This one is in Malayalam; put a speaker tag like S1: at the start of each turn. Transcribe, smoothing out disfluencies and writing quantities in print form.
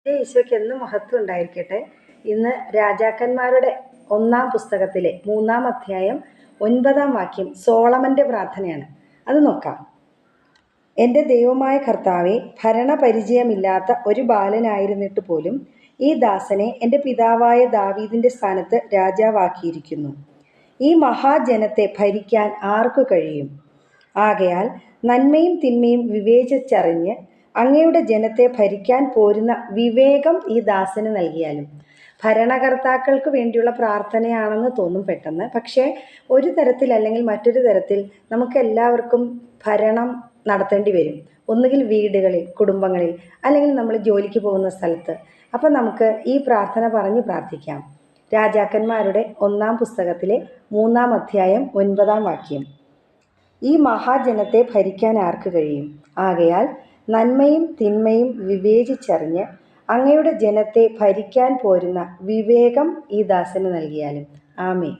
S1: ഈശോയ്ക്ക് എന്നും മഹത്വം ഉണ്ടായിരിക്കട്ടെ. ഇന്ന് രാജാക്കന്മാരുടെ 1-ാം പുസ്തകത്തിലെ 3-ാം അധ്യായം 9-ാം വാക്യം സോളമൻ്റെ പ്രാർത്ഥനയാണ്. അത് നോക്കാം. എൻ്റെ ദൈവമായ കർത്താവെ, ഭരണപരിചയമില്ലാത്ത ഒരു ബാലനായിരുന്നിട്ട് പോലും ഈ ദാസനെ എൻ്റെ പിതാവായ ദാവീദിൻ്റെ സ്ഥാനത്ത് രാജാവാക്കിയിരിക്കുന്നു. ഈ മഹാജനത്തെ ഭരിക്കാൻ ആർക്കു കഴിയും? ആകയാൽ നന്മയും തിന്മയും വിവേചിച്ചറിഞ്ഞ് അങ്ങയുടെ ജനത്തെ ഭരിക്കാൻ പോരുന്ന വിവേകം ഈ ദാസന് നൽകിയാലും. ഭരണകർത്താക്കൾക്ക് വേണ്ടിയുള്ള പ്രാർത്ഥനയാണെന്ന് തോന്നും പെട്ടെന്ന്. പക്ഷേ ഒരു തരത്തിൽ അല്ലെങ്കിൽ മറ്റൊരു തരത്തിൽ നമുക്കെല്ലാവർക്കും ഭരണം നടത്തേണ്ടി വരും. ഒന്നുകിൽ വീടുകളിൽ, കുടുംബങ്ങളിൽ, അല്ലെങ്കിൽ നമ്മൾ ജോലിക്ക് പോകുന്ന സ്ഥലത്ത്. അപ്പം നമുക്ക് ഈ പ്രാർത്ഥന പറഞ്ഞ് പ്രാർത്ഥിക്കാം. രാജാക്കന്മാരുടെ 1-ാം പുസ്തകത്തിലെ 3-ാം അധ്യായം 9-ാം വാക്യം. ഈ മഹാജനത്തെ ഭരിക്കാൻ ആർക്ക് കഴിയും? ആകയാൽ നന്മയും തിന്മയും വിവേചിച്ചറിഞ്ഞ് അങ്ങയുടെ ജനത്തെ ഭരിക്കാൻ പോരുന്ന വിവേകം ഈ ദാസന് നൽകിയാലും. ആമേൻ.